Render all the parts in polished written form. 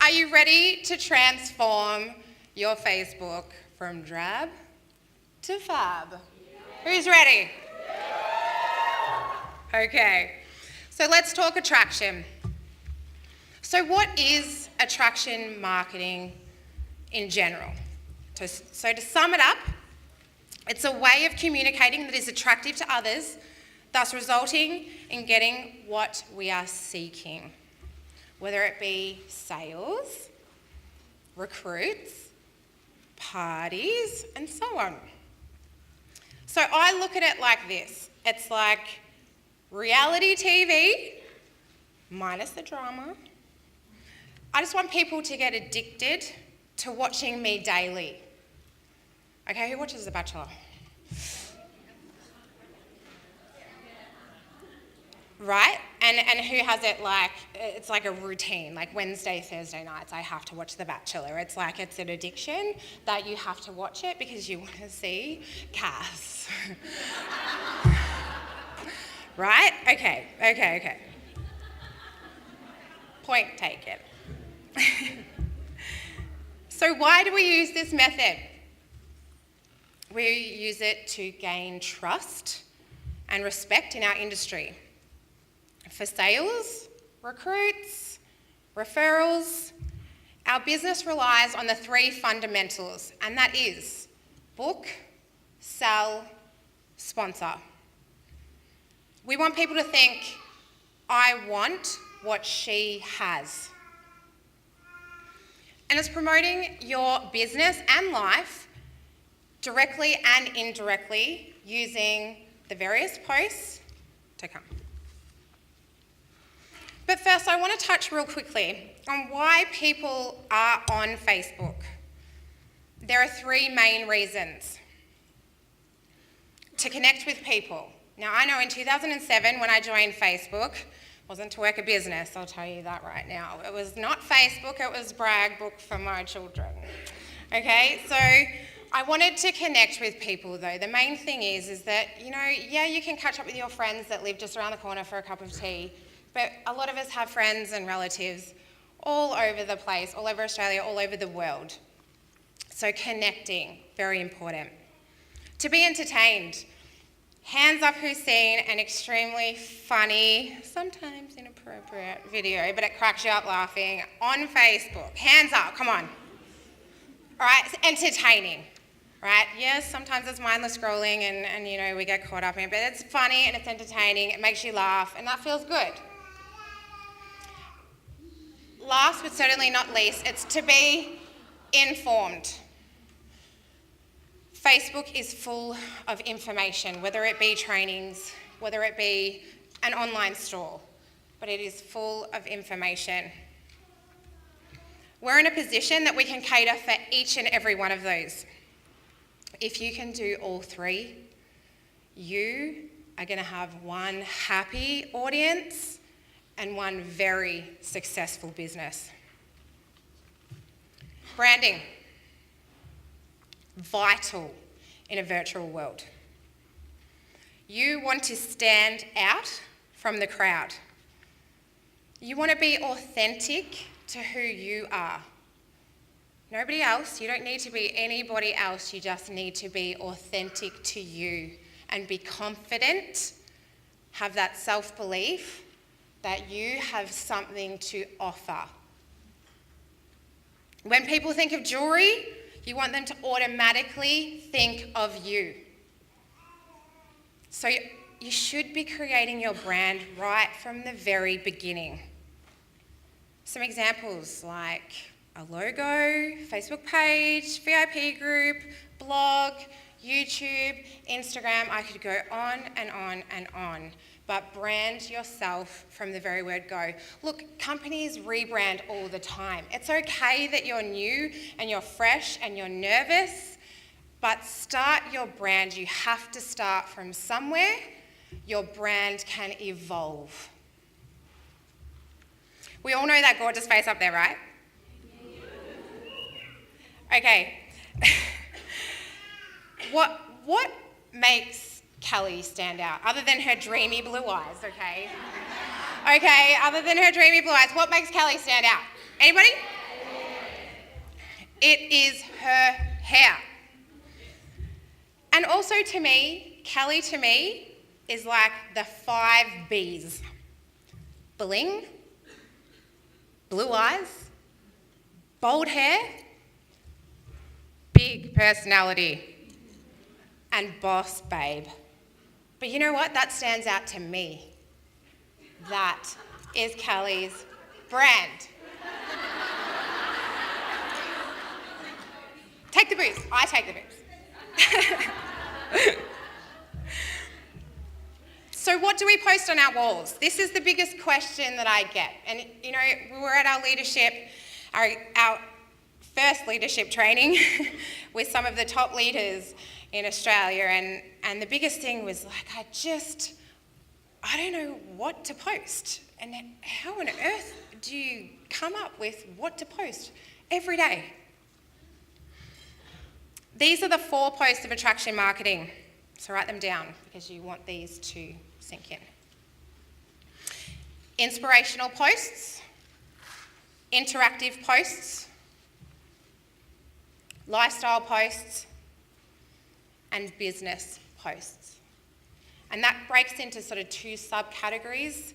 Are you ready to transform your Facebook from drab to fab? Who's ready? Okay, so let's talk attraction. So what is attraction marketing in general? So to sum it up, it's a way of communicating that is attractive to others, thus resulting in getting what we are seeking, whether it be sales, recruits, parties, and so on. So I look at it like this. It's like reality TV minus the drama. I just want people to get addicted to watching me daily. Okay, who watches The Bachelor? Right? And who has it like, it's like a routine, like Wednesday, Thursday nights, I have to watch The Bachelor. It's like it's an addiction that you have to watch it because you want to see Cass. Right? Okay. Point taken. So why do we use this method? We use it to gain trust and respect in our industry. For sales, recruits, referrals, our business relies on the 3 fundamentals, and that is book, sell, sponsor. We want people to think, I want what she has. And it's promoting your business and life directly and indirectly using the various posts to come. But first, I want to touch real quickly on why people are on Facebook. There are 3 main reasons. To connect with people. Now, I know in 2007 when I joined Facebook, wasn't to work a business, I'll tell you that right now. It was not Facebook, it was Brag Book for my children. Okay, so I wanted to connect with people though. The main thing is that, you can catch up with your friends that live just around the corner for a cup of tea, but a lot of us have friends and relatives all over the place, all over Australia, all over the world. So connecting, very important. To be entertained. Hands up who's seen an extremely funny, sometimes inappropriate video, but it cracks you up laughing on Facebook. Hands up, come on. All right, it's entertaining, right? Yes, sometimes it's mindless scrolling and we get caught up in it, but it's funny and it's entertaining, it makes you laugh, and that feels good. Last but certainly not least, it's to be informed. Facebook is full of information, whether it be trainings, whether it be an online store, but it is full of information. We're in a position that we can cater for each and every one of those. If you can do all 3, you are going to have one happy audience and one very successful business. Branding. Vital in a virtual world. You want to stand out from the crowd. You want to be authentic to who you are. Nobody else, you don't need to be anybody else, you just need to be authentic to you and be confident, have that self-belief that you have something to offer. When people think of jewelry, you want them to automatically think of you. So you should be creating your brand right from the very beginning. Some examples like a logo, Facebook page, VIP group, blog, YouTube, Instagram. I could go on and on and on. But brand yourself from the very word go. Look, companies rebrand all the time. It's okay that you're new and you're fresh and you're nervous, but start your brand. You have to start from somewhere. Your brand can evolve. We all know that gorgeous face up there, right? Okay. What makes Kelly stand out, other than her dreamy blue eyes, okay? Okay, other than her dreamy blue eyes, what makes Kelly stand out? Anybody? It is her hair. And also to me, Kelly to me is like the 5 B's. Bling, blue eyes, bold hair, big personality, and boss babe. But you know what? That stands out to me. That is Kelly's brand. Take the booze. I take the booze. So what do we post on our walls? This is the biggest question that I get. And you know, we were at our leadership, our first leadership training with some of the top leaders in Australia, and the biggest thing was like, I don't know what to post. And how on earth do you come up with what to post every day? These are the 4 posts of attraction marketing. So write them down because you want these to sink in. Inspirational posts, interactive posts, lifestyle posts, and business posts. And that breaks into sort of 2 subcategories,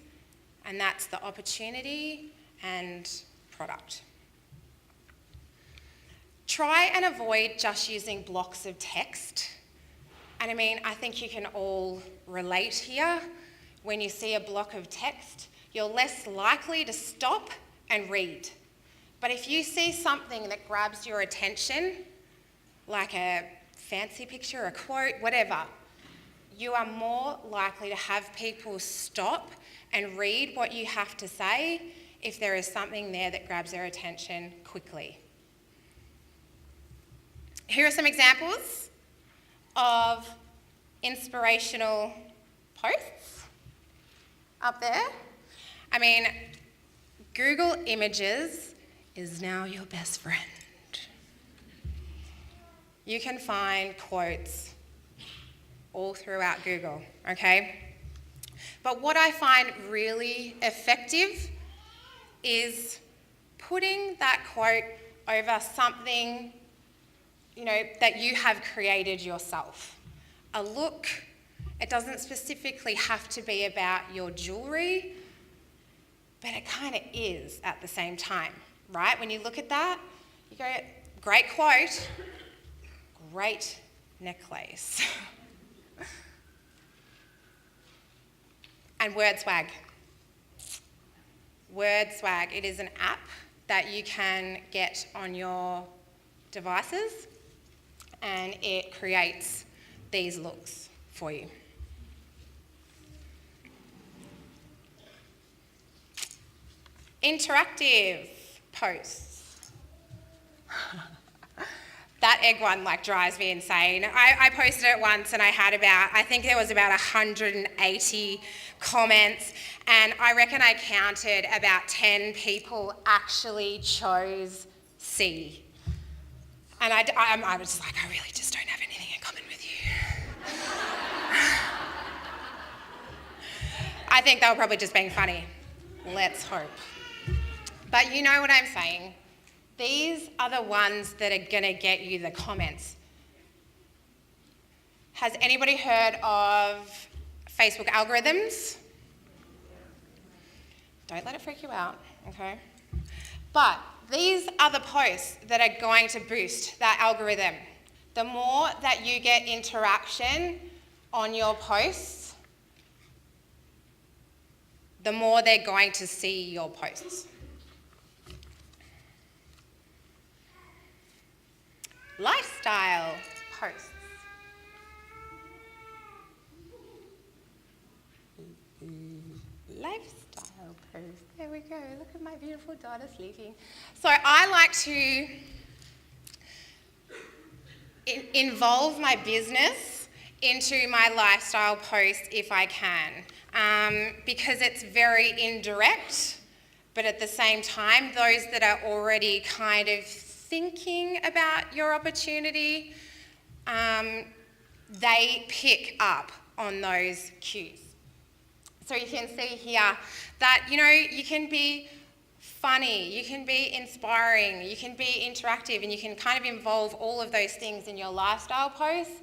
and that's the opportunity and product. Try and avoid just using blocks of text. And I mean, I think you can all relate here. When you see a block of text, you're less likely to stop and read. But if you see something that grabs your attention, like a fancy picture, a quote, whatever, you are more likely to have people stop and read what you have to say if there is something there that grabs their attention quickly. Here are some examples of inspirational posts up there. I mean, Google Images is now your best friend. You can find quotes all throughout Google, okay? But what I find really effective is putting that quote over something, you know, that you have created yourself. A look, it doesn't specifically have to be about your jewelry, but it kind of is at the same time, right? When you look at that, you go, great quote, great necklace. And Word Swag. Word Swag, it is an app that you can get on your devices, and it creates these looks for you. Interactive posts. That egg one drives me insane. I posted it once and I think there was about 180 comments, and I reckon I counted about 10 people actually chose C. And I was just like, I really just don't have anything in common with you. I think they were probably just being funny. Let's hope. But you know what I'm saying. These are the ones that are going to get you the comments. Has anybody heard of Facebook algorithms? Don't let it freak you out, okay? But these are the posts that are going to boost that algorithm. The more that you get interaction on your posts, the more they're going to see your posts. Lifestyle posts. Lifestyle posts. There we go. Look at my beautiful daughter sleeping. So I like to involve my business into my lifestyle post if I can, because it's very indirect, but at the same time, those that are already kind of thinking about your opportunity, they pick up on those cues. So you can see here that, you know, you can be funny, you can be inspiring, you can be interactive, and you can kind of involve all of those things in your lifestyle posts.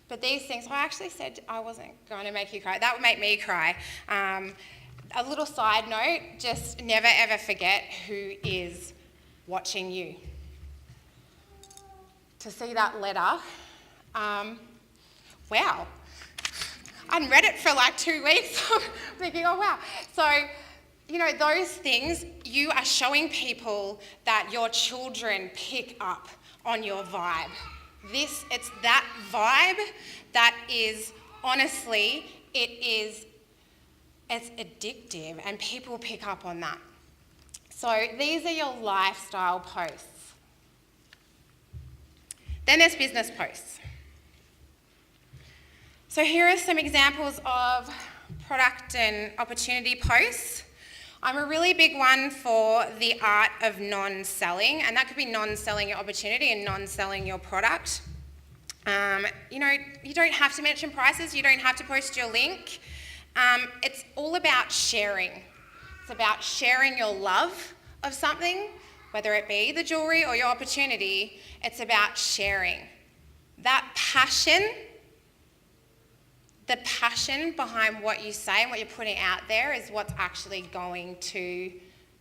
But these things, I actually said I wasn't going to make you cry. That would make me cry. A little side note, just never ever forget who is watching you. To see that letter, wow. I hadn't read it for like 2 weeks. I'm thinking, oh wow. So, you know, those things, you are showing people that your children pick up on your vibe. It's that vibe that is, honestly, it's addictive, and people pick up on that. So these are your lifestyle posts. Then there's business posts. So here are some examples of product and opportunity posts. I'm a really big one for the art of non-selling, and that could be non-selling your opportunity and non-selling your product. You know, you don't have to mention prices, you don't have to post your link. It's all about sharing. It's about sharing your love of something, whether it be the jewelry or your opportunity. It's about sharing. That passion, the passion behind what you say and what you're putting out there is what's actually going to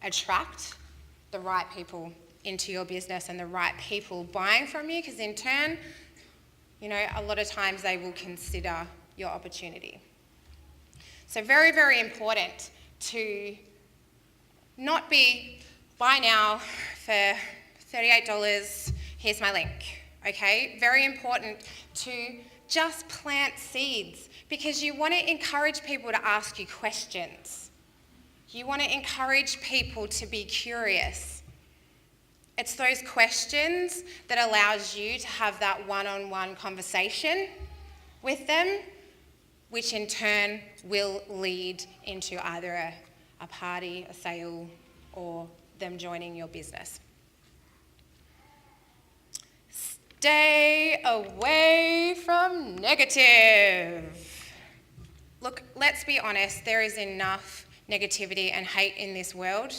attract the right people into your business and the right people buying from you, because in turn, you know, a lot of times they will consider your opportunity. So very, very important to not be, buy now for $38, here's my link, okay? Very important to just plant seeds, because you want to encourage people to ask you questions. You want to encourage people to be curious. It's those questions that allows you to have that one-on-one conversation with them, which in turn will lead into either a party, a sale, or them joining your business. Stay away from negative. Look, let's be honest, there is enough negativity and hate in this world.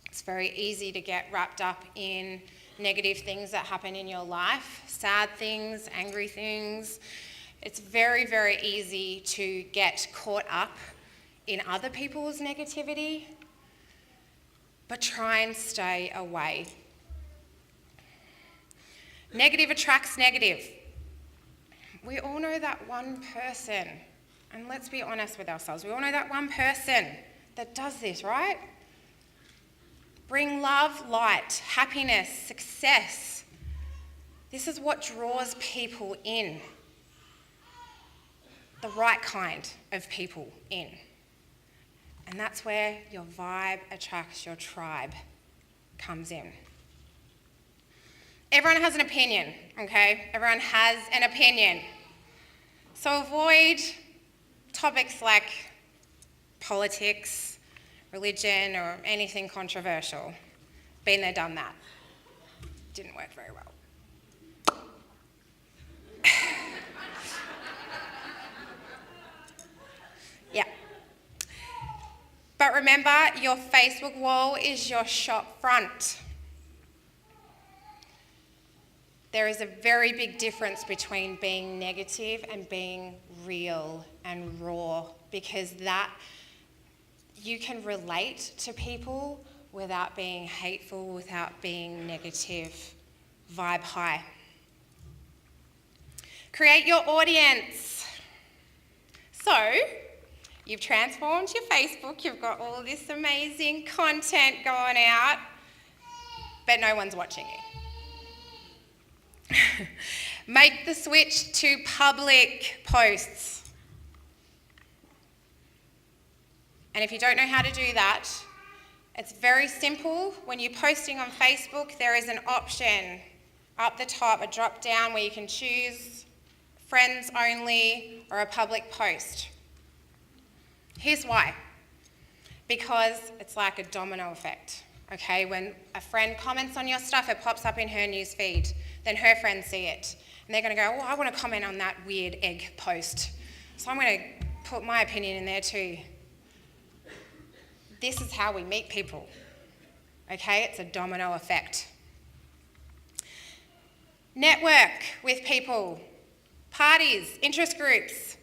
It's very easy to get wrapped up in negative things that happen in your life, sad things, angry things. It's very, very easy to get caught up in other people's negativity, but try and stay away. Negative attracts negative. We all know that one person, and let's be honest with ourselves, we all know that one person that does this, right? Bring love, light, happiness, success. This is what draws people in. The right kind of people in. And that's where your vibe attracts your tribe comes in. Everyone has an opinion, okay? Everyone has an opinion. So avoid topics like politics, religion, or anything controversial. Been there, done that. Didn't work very well. Yeah. But remember, your Facebook wall is your shop front. There is a very big difference between being negative and being real and raw, because that you can relate to people without being hateful, without being negative. Vibe high. Create your audience. So, you've transformed your Facebook, you've got all this amazing content going out, but no one's watching you. Make the switch to public posts. And if you don't know how to do that, it's very simple. When you're posting on Facebook, there is an option up the top, a drop down where you can choose friends only or a public post. Here's why. Because it's like a domino effect. Okay, when a friend comments on your stuff, it pops up in her news feed. Then her friends see it. And they're going to go, oh, I want to comment on that weird egg post. So I'm going to put my opinion in there too. This is how we meet people. Okay, it's a domino effect. Network with people, parties, interest groups,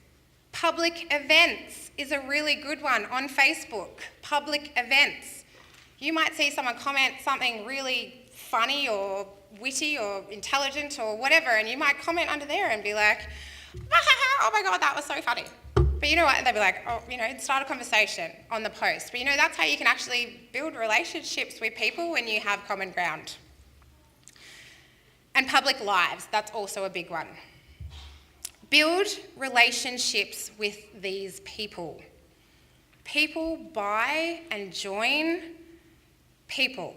public events is a really good one on Facebook. Public events. You might see someone comment something really funny or witty or intelligent or whatever, and you might comment under there and be like, oh my God, that was so funny. But you know what? And they'll be like, oh, start a conversation on the post. But that's how you can actually build relationships with people when you have common ground. And public lives, that's also a big one. Build relationships with these people. People buy and join people.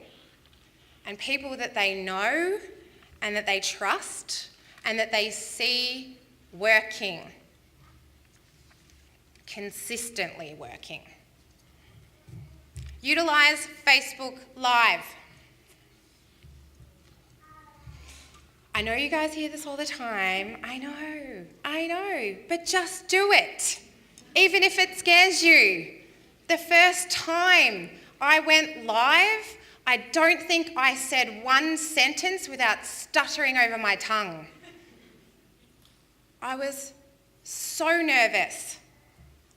And people that they know and that they trust and that they see working. Consistently working. Utilise Facebook Live. I know you guys hear this all the time. I know. But just do it. Even if it scares you. The first time I went live, I don't think I said one sentence without stuttering over my tongue. I was so nervous.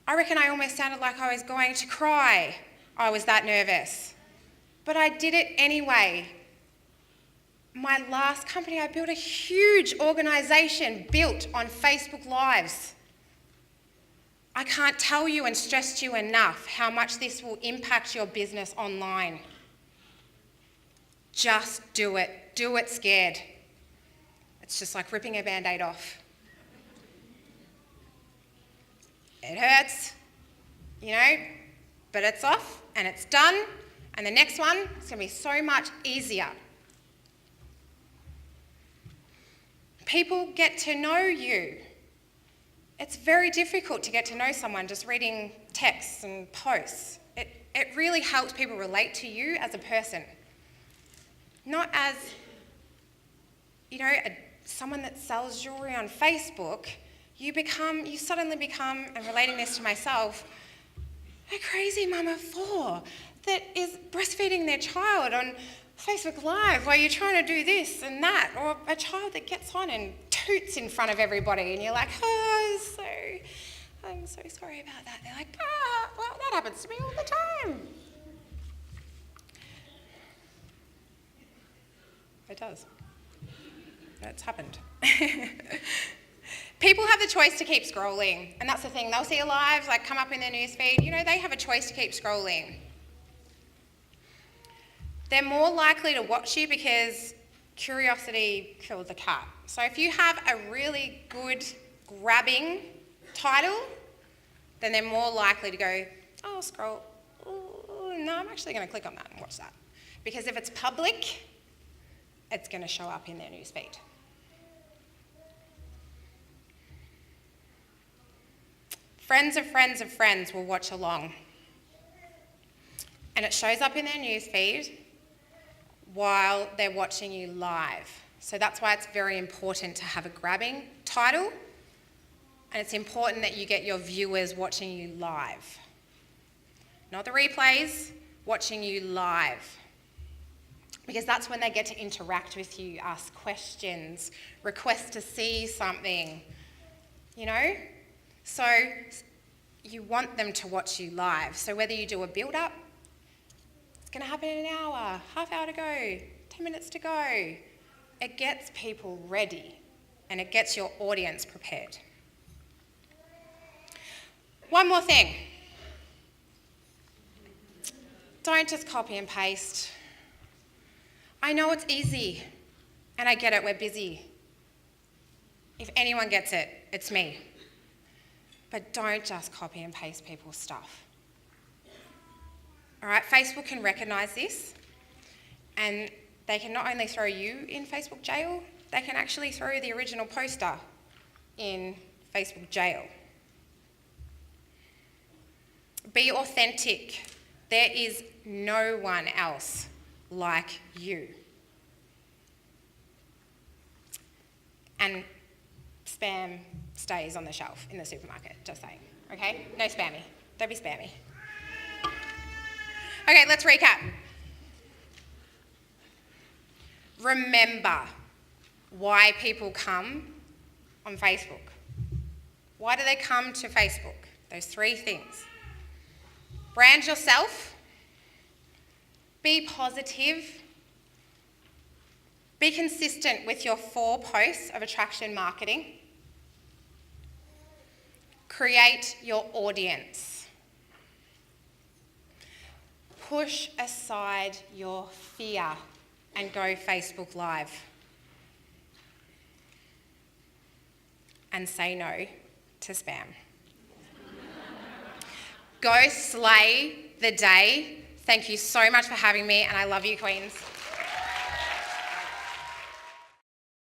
I reckon I almost sounded like I was going to cry. I was that nervous. But I did it anyway. My last company, I built a huge organisation built on Facebook Lives. I can't tell you and stress you enough how much this will impact your business online. Just do it. Do it scared. It's just like ripping a Band-Aid off. It hurts, but it's off and it's done, and the next one is going to be so much easier. People get to know you. It's very difficult to get to know someone just reading texts and posts. It really helps people relate to you as a person. Not as, someone that sells jewellery on Facebook. You suddenly become, and relating this to myself, a crazy mum of 4 that is breastfeeding their child on Facebook Live while you're trying to do this and that, or a child that gets on and toots in front of everybody and you're like, I'm so sorry about that. They're like, well, that happens to me all the time. It does. It's happened. People have the choice to keep scrolling, and that's the thing. They'll see a live come up in their newsfeed. They have a choice to keep scrolling. They're more likely to watch you because curiosity killed the cat. So if you have a really good, grabbing title, then they're more likely to go, oh, scroll. Ooh, no, I'm actually going to click on that and watch that. Because if it's public, it's going to show up in their newsfeed. Friends of friends of friends will watch along. And it shows up in their newsfeed while they're watching you live. So that's why it's very important to have a grabbing title, and it's important that you get your viewers watching you live. Not the replays, watching you live. Because that's when they get to interact with you, ask questions, request to see something, So you want them to watch you live. So whether you do a build-up, it's going to happen in an hour, half hour to go, 10 minutes to go. It gets people ready and it gets your audience prepared. One more thing. Don't just copy and paste. I know it's easy, and I get it, we're busy. If anyone gets it, it's me. But don't just copy and paste people's stuff. All right, Facebook can recognise this, and they can not only throw you in Facebook jail, they can actually throw the original poster in Facebook jail. Be authentic. There is no one else like you. And spam stays on the shelf in the supermarket, just saying, okay? No spammy. Don't be spammy. Okay, let's recap. remember why people come on Facebook. Why do they come to Facebook? Those 3 things. Brand yourself. Be positive. Be consistent with your 4 posts of attraction marketing. Create your audience. Push aside your fear and go Facebook Live. And say no to spam. Go slay the day. Thank you so much for having me, and I love you, Queens.